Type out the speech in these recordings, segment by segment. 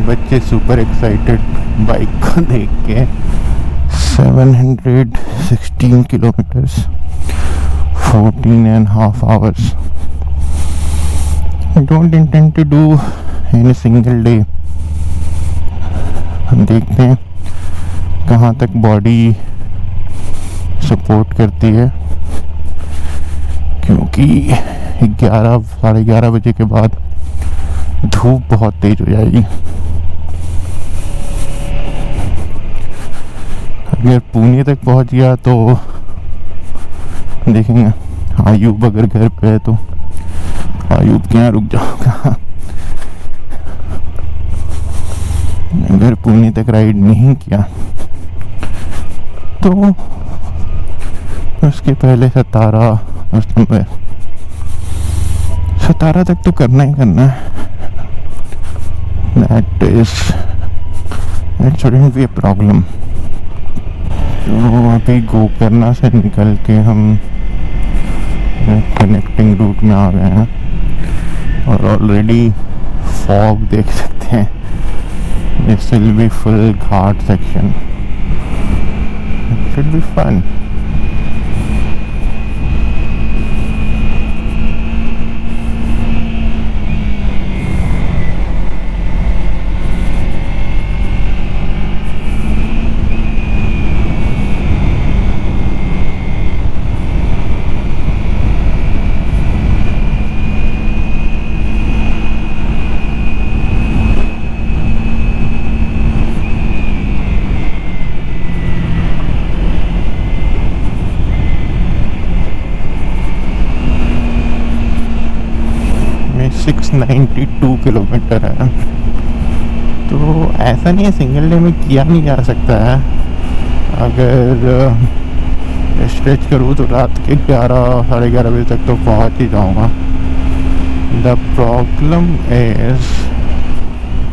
बच्चे super excited bike को देख के। 716 kilometres, 14.5 hours. I don't intend to do in a single day. हम देखते हैं कहाँ तक बॉडी सपोर्ट करती है, क्योंकि 11 साढ़े 11 बजे के बाद धूप बहुत तेज हो जाएगी। अगर पुणे तक पहुंच गया तो देखेंगे। आयुब अगर घर पे है तो आयुब के यहाँ रुक जाऊंगा। अगर पुणे तक राइड नहीं किया तो उसके पहले सतारा तक तो करना ही करना है। That shouldn't be a problem. तो अभी गोकर्णा से निकल के हम कनेक्टिंग रूट में आ गए हैं और ऑलरेडी फॉग देख सकते हैं। This will be full ghat section, it should be fun. में 692 किलोमीटर है, तो ऐसा नहीं है सिंगल डे में किया नहीं जा सकता है। अगर स्ट्रेच करूँ तो रात के 11 साढ़े 11 बजे तक तो पहुँच ही जाऊँगा। द प्रॉब्लम इज़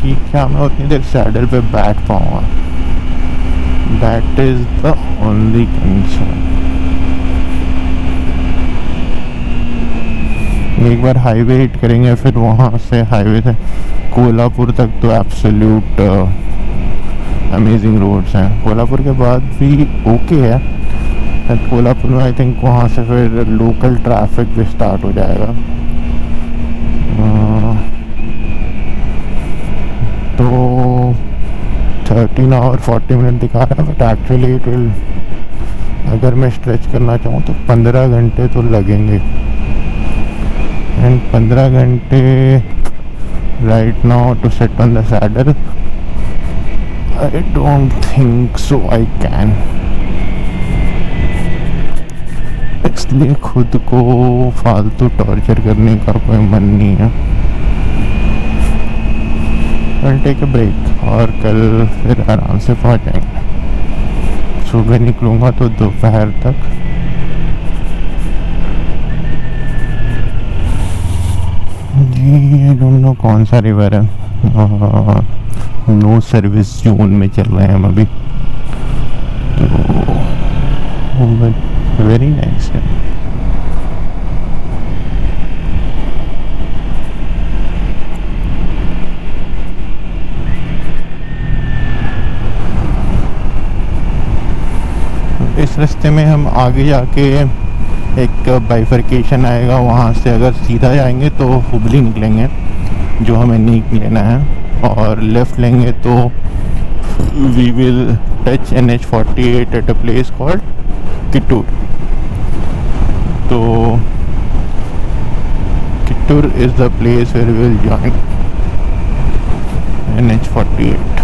कि क्या मैं उतनी देर सैडल पे बैठ पाऊँगा, that is the only concern. एक बार हाईवे हिट करेंगे, फिर वहाँ से हाईवे से कोल्हापुर तक तो एब्सोल्यूट अमेजिंग रोड्स हैं। कोल्हापुर के बाद भी ओके है, कोल्हापुर में आई थिंक वहाँ से फिर लोकल ट्रैफिक भी स्टार्ट हो जाएगा। तो 13 आवर 40 मिनट दिखा रहा है, बट एक्चुअली इट विल, अगर मैं स्ट्रेच करना चाहूँ तो 15 घंटे तो लगेंगे। एंड 15 घंटे right now to set on the saddle, I don't think so I can. इसलिए खुद को फालतू टॉर्चर करने का कोई मन नहीं है। I'll take a break और कल फिर आराम से पहुंच जाएंगे। सुबह निकलूँगा तो दोपहर तक। ये डोंट नो कौन सा रिवर है, नो सर्विस जोन में चल रहे हैं हम अभी, तो वेरी नाइस है। इस रास्ते में हम आगे जाके एक बाइफर्केशन आएगा, वहाँ से अगर सीधा जाएंगे तो हुबली निकलेंगे, जो हमें नहीं लेना है, और लेफ़्ट लेंगे तो we will touch NH48 at a place called Kittur. तो Kittur is the place where we will join NH48।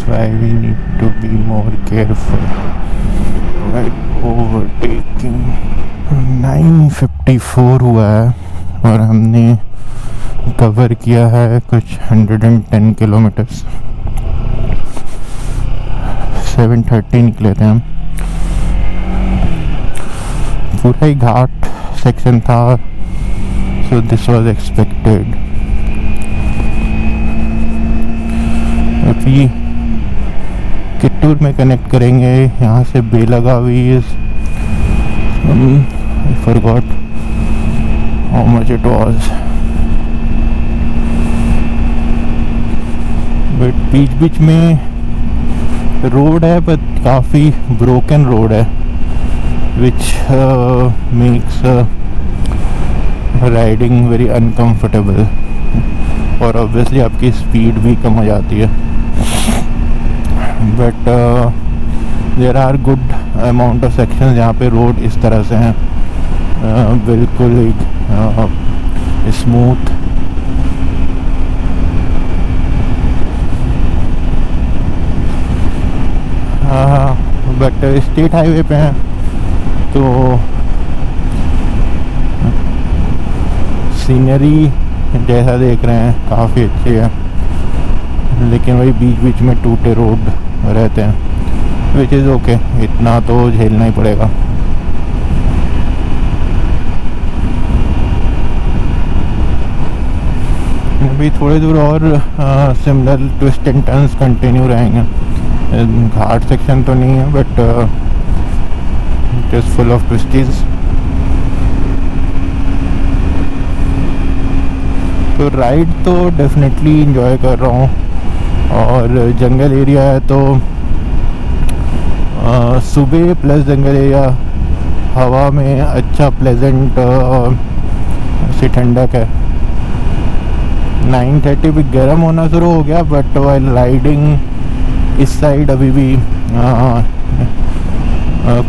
Why we need to be more careful right overtaking। 9:54 हुआ है और हमने कवर किया है कुछ 110 किलोमीटर्स। 7:30 निकले थे हम। पूरा ही घाट सेक्शन था, सो दिस वाज एक्सपेक्टेड। अभी किट्टूर में कनेक्ट करेंगे, यहाँ से Belagavi is I forgot how much it was, but बीच में रोड है, but काफ़ी ब्रोकन रोड है, which makes riding very uncomfortable, और ऑब्वियसली आपकी स्पीड भी कम हो जाती है। But there are good amount of section जहाँ पे रोड इस तरह से हैं, बिल्कुल स्मूथ। बट स्टेट हाईवे पे हैं तो सीनरी जैसा देख रहे हैं काफ़ी अच्छी है, लेकिन वही बीच बीच में टूटे रोड रहते हैं, विच इज़ ओके, इतना तो झेलना ही पड़ेगा। अभी थोड़ी दूर और similar twist and turns continue रहेंगे। घाट सेक्शन तो नहीं है, but it is full of twisties. तो राइड तो डेफिनेटली इंजॉय कर रहा हूँ, और जंगल एरिया है तो सुबह प्लस जंगल एरिया, हवा में अच्छा प्लेजेंट सी ठंडक है। 9:30 भी गर्म होना शुरू हो गया, बट वाइल राइडिंग इस साइड अभी भी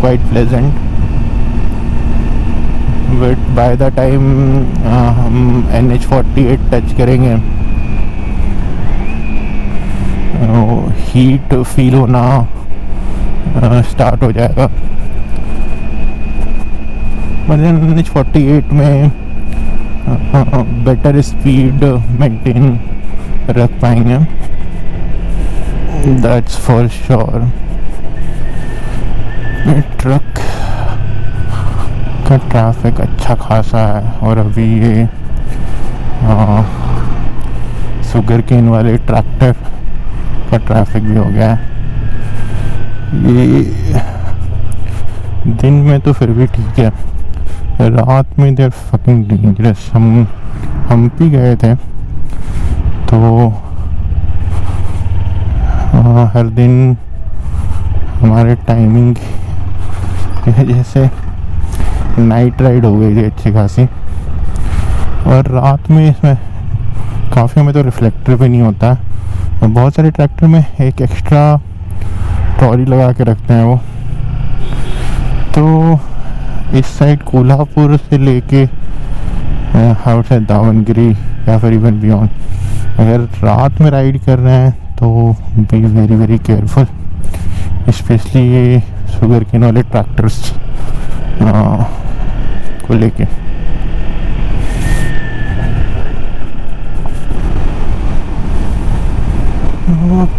quite pleasant. But by the time हम NH48 टच करेंगे, हीट फील होना स्टार्ट हो जाएगा। मतलब NH48 में बेटर स्पीड मेंटेन रख पाएंगे, दैट्स फॉर श्योर। ट्रक का ट्रैफिक अच्छा खासा है, और अभी ये शुगर केन वाले ट्रैक्टर का ट्रैफिक भी हो गया है। ये दिन में तो फिर भी ठीक है, रात में देर फकिंग डेंजरस। हम भी गए थे तो हर दिन हमारे टाइमिंग की वजह से नाइट राइड हो गई थी अच्छी खासी, और रात में इसमें काफ़ी में तो रिफ्लेक्टर भी नहीं होता है, और बहुत सारे ट्रैक्टर में एक एक्स्ट्रा ट्रॉली लगा के रखते हैं वो। तो इस साइड कोल्हापुर से लेके आउट साइड दावनगिरी या फिर इवन बियॉन्ड, अगर रात में राइड कर रहे हैं तो be very very careful, specially ये शुगर केन वाले ट्रैक्टर्स को लेके।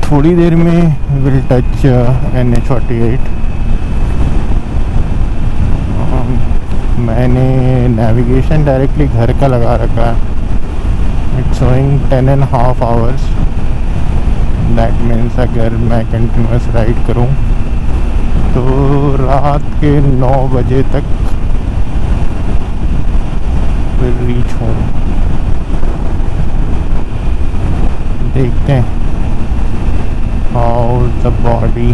थोड़ी देर में विल टच NH48। मैंने नेविगेशन डायरेक्टली घर का लगा रखा है, it's showing 10.5 hours। That means अगर मैं कंटिन्यूस राइड करूं तो रात के 9 बजे तक फिर रीच हूँ। देखते हैं how the body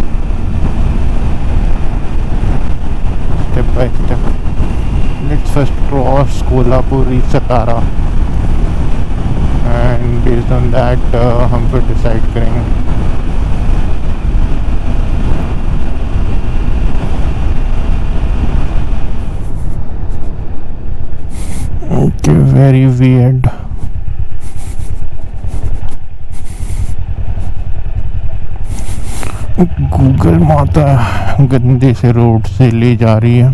step by step. Let's first cross Kolhapur, reach Satara, and based on that हम फिर डिसाइड करेंगे। Okay, very weird। गूगल माता गंदे से रोड से ले जा रही है,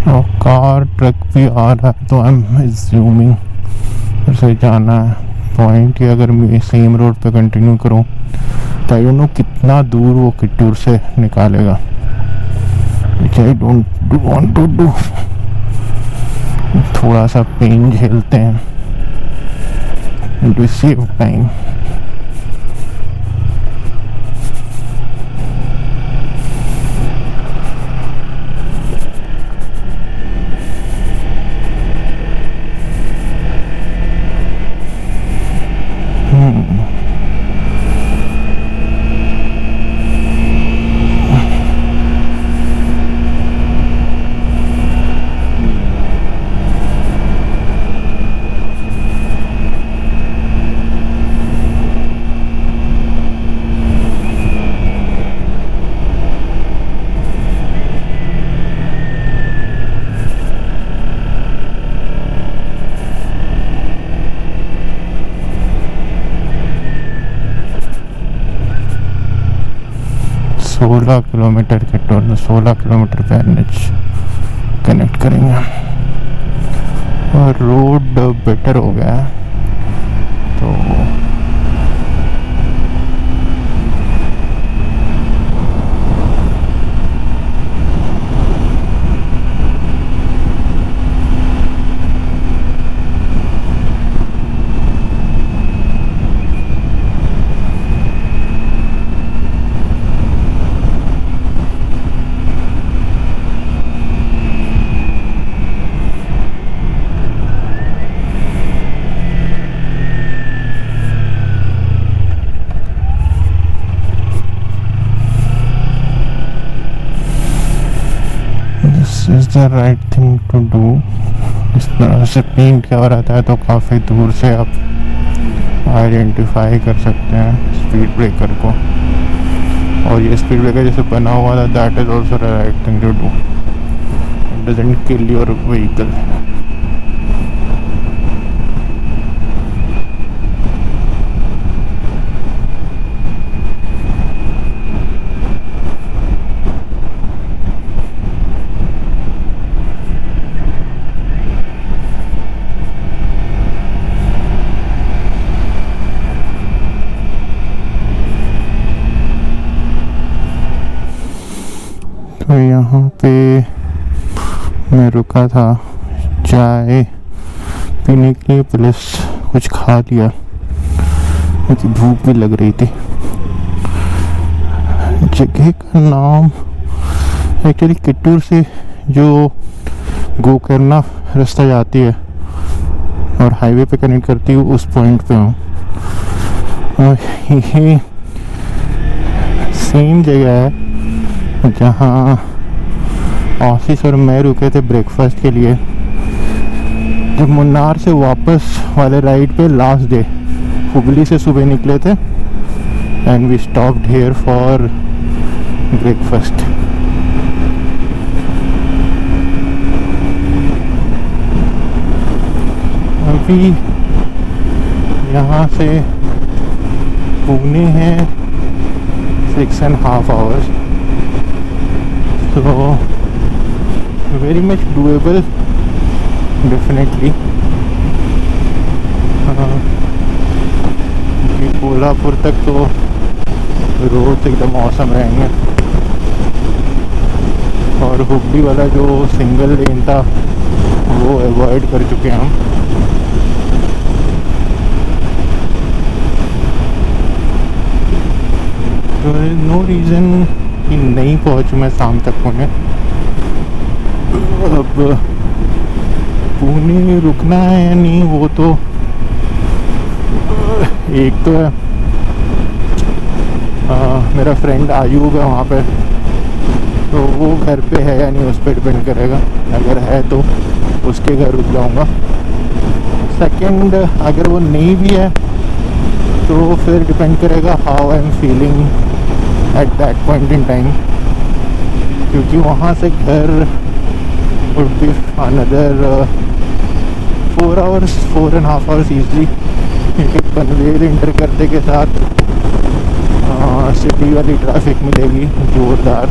और कार ट्रक भी आ रहा है, तो आई एम एज्यूमिंग उसे जाना है पॉइंट। या अगर मैं सेम रोड पे कंटिन्यू करूँ तो आई डोंट नो कितना दूर वो किट्टूर से निकालेगा, which I don't want to do। थोड़ा सा पेन झेलते हैं to save time। सोलह किलोमीटर के टोटल 16 किलोमीटर पे एनएच कनेक्ट करेंगे और रोड बेटर हो गया है तो is the right thing to do. इस तरह से पेंट किया रहता है तो काफ़ी दूर से आप आइडेंटिफाई कर सकते हैं स्पीड ब्रेकर को, और ये स्पीड ब्रेकर जैसे बना हुआ था that is also the right thing to do. It doesn't kill your vehicle. तो यहाँ पे मैं रुका था चाय पीने के लिए, प्लस कुछ खा लिया क्योंकि भूख भी लग रही थी। जगह का नाम एक्चुअली किट्टूर से जो गोकर्णा रास्ता जाती है और हाईवे पे कनेक्ट करती हूँ उस पॉइंट पे हूँ, और ये सेम जगह है जहाँ आशीष और मैं रुके थे ब्रेकफास्ट के लिए जब मुन्नार से वापस वाले राइड पे लास्ट डे हुबली से सुबह निकले थे and we stopped here for breakfast. अभी यहाँ से पुणे है 6.5 hours, so very much doable definitely। Kolhapur तक तो रोड एकदम औसम रहेंगे, और हुबली वाला जो सिंगल लेन था वो अवॉइड कर चुके हैं हम। तो नो रीज़न कि नहीं पहुँचूँ मैं शाम तक पुणे। अब पुणे रुकना है या नहीं वो तो एक तो है मेरा फ्रेंड आयूब है वहाँ पे, तो वो घर पे है या नहीं उस पर डिपेंड करेगा। अगर है तो उसके घर रुक जाऊँगा। सेकंड अगर वो नहीं भी है तो फिर डिपेंड करेगा how I am feeling at that point in time, क्योंकि वहाँ से घर would be another 4.5 hours easily, क्योंकि पनवेल इंटर करने के साथ सिटी वाली ट्रैफिक मिलेगी जोरदार।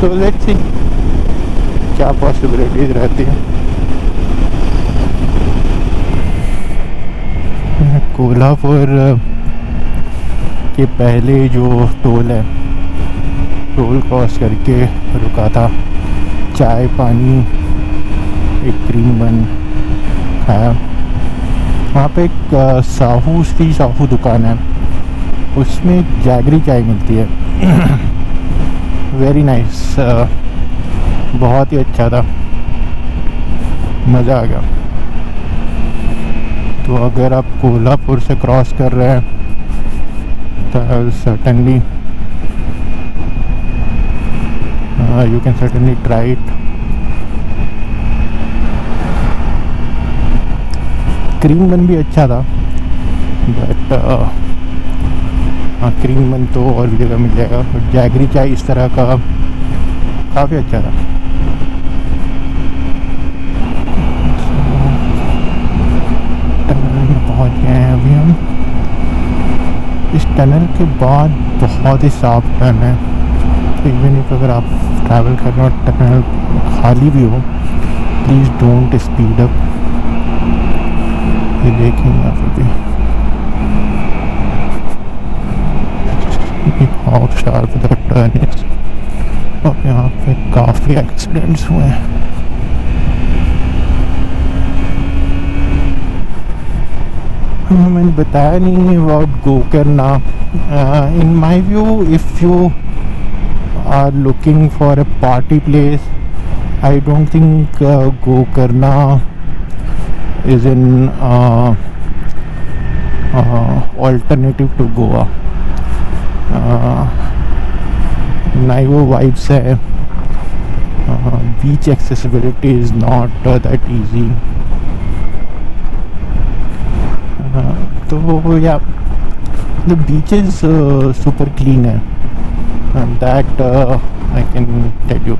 तो लेट्स सी क्या पॉसिबिलिटीज रहती है। कोल्हापुर के पहले जो टोल है, टोल क्रॉस करके रुका था, चाय पानी एक क्रीम बन खाया। वहाँ पे एक श्री साहू दुकान है, उसमें जैगरी चाय मिलती है। वेरी नाइस, बहुत ही अच्छा था, मज़ा आ गया। तो अगर आप कोल्हापुर से क्रॉस कर रहे हैं तो certainly you can certainly try it. Cream बन भी अच्छा था, बट हाँ, क्रीम बन तो और भी जगह मिल जाएगा, बट जैगरी चाय इस तरह का काफ़ी अच्छा था। टनल में पहुँच गए हैं अभी हम। इस टनल के बाद बहुत ही साफ टन है, तो इवन इफ अगर आप ट्रैवल कर रहे हो टनल खाली भी हो, प्लीज़ डोंट स्पीड अप। ये देखेंगे आप अभी how sharp the turn is, और यहाँ पे काफ़ी एक्सीडेंट्स हुए हैं। मैंने बताया नहीं about Gokarna. In my view, if you are looking for a party place, I don't think Gokarna is an alternative to Goa. ना ही वो वाइब्स है, बीच accessibility is not that easy. तो या the beach is super clean है, and that I can tell you.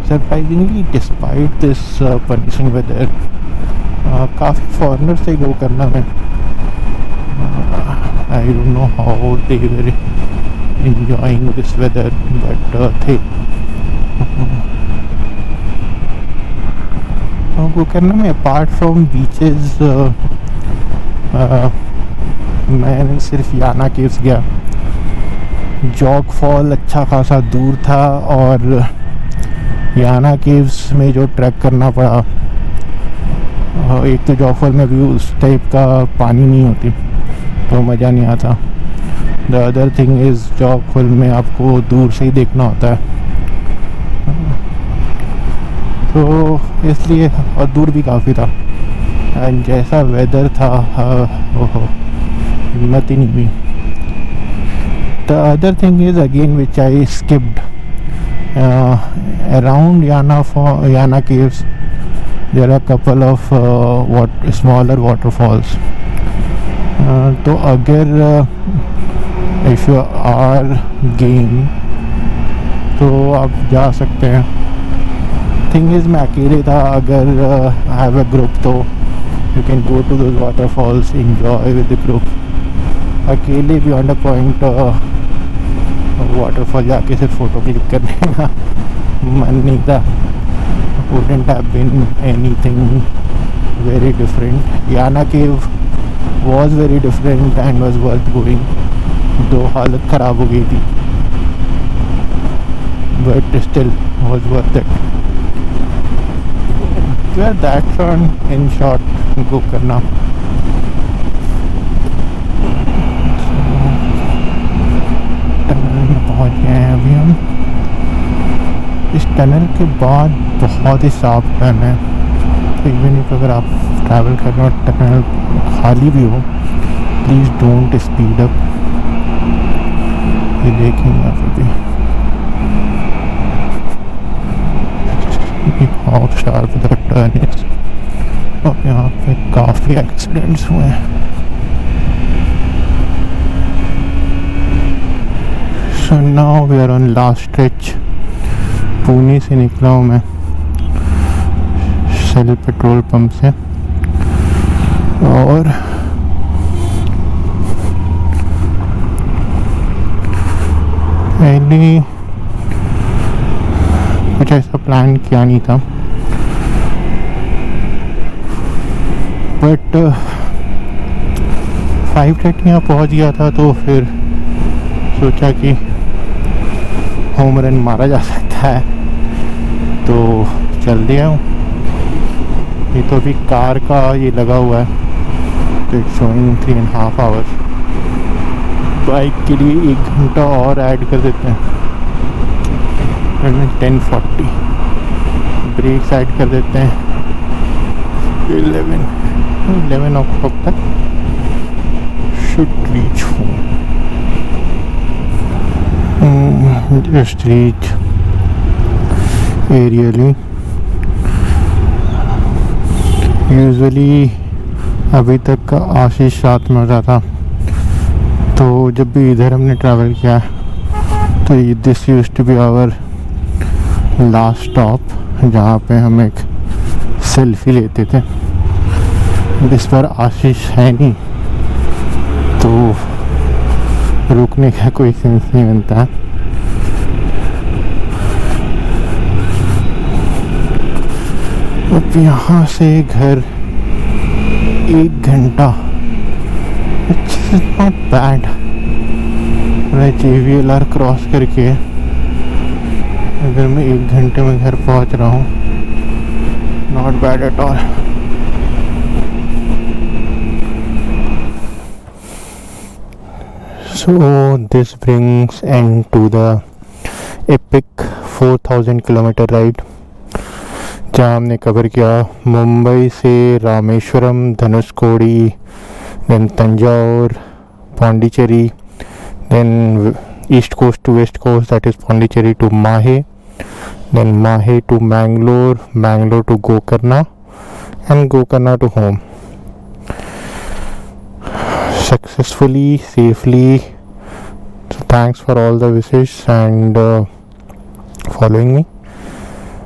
Surprisingly, despite this punishing weather, काफ़ी foreigner से go करना में, I don't know how they were enjoying this weather, but थे। गोकर्णा में apart from beaches मैंने सिर्फ Yana caves गया। जॉग फॉल अच्छा खासा दूर था, और याना केव्स में जो ट्रैक करना पड़ा, एक तो जॉग फॉल में भी उस टाइप का पानी नहीं होती, तो मज़ा नहीं आता। The other thing is jog fall में आपको दूर से ही देखना होता है, तो इसलिए, और दूर भी काफ़ी था, एंड जैसा वेदर था हिम्मत ही नहीं हुई। The other thing is again which I skipped around Yana caves, there are a couple of smaller waterfalls. तो अगर if you are game तो आप जा सकते हैं। Thing is मैं अकेले था, अगर have a group तो you can go to those waterfalls, enjoy with the group. अकेले beyond a point waterfall जाके सिर्फ फोटो क्लिक करने का मन नहीं था। Wouldn't have been anything very different. Yana Cave was very different and was worth going, though हालत ख़राब हो गई थी, but still was worth it. Well, that's on in short Gokarna. Tunnel में पहुँच गए हैं अभी हम। इस टनल के बाद बहुत ही साफ टन है, तो इवन इफ अगर आप ट्रैवल कर रहे हो टनल खाली भी हो, प्लीज़ डोंट स्पीड अप। ये देखेंगे आप अभी how sharp the turn is, और यहाँ पे काफ़ी एक्सीडेंट्स हुए हैं। So now we are on last stretch. Pune से निकला हूँ मैं शेल पेट्रोल पंप से, और पहले कुछ ऐसा प्लान किया नहीं था, बट 5:30 यहाँ पहुँच गया था, तो फिर सोचा कि होम रन मारा जा सकता है तो चल दिया हूँ। ये तो अभी कार का ये लगा हुआ है तो इट्स शोइंग 3.5 आवर्स। बाइक के लिए 1 घंटा और ऐड कर देते हैं, 10:40। ब्रेक्स ऐड कर देते हैं 11 o'clock तक should reach home. Just reach aerially. Usually अभी तक का आशीष साथ में होता था, तो जब भी इधर हमने ट्रैवल किया तो this used to be our last stop जहाँ पे हम एक सेल्फी लेते थे। इस पर आशीष है नहीं तो रुकने का कोई सेंस नहीं बनता। अब यहाँ से घर 1 घंटा, इट्स नॉट बैड। मैं JVLR क्रॉस करके अगर मैं 1 घंटे में घर पहुँच रहा हूँ, not bad at all. So this brings end to the epic 4000 kilometer ride जहाँ हमने कवर किया मुंबई से Rameswaram, Dhanushkodi, then Thanjavur, Pondicherry, then east coast to west coast, that is Pondicherry to Mahe, then Mahe to Mangalore, Mangalore to Gokarna and Gokarna to home. Successfully, safely. So thanks for all the wishes and following me.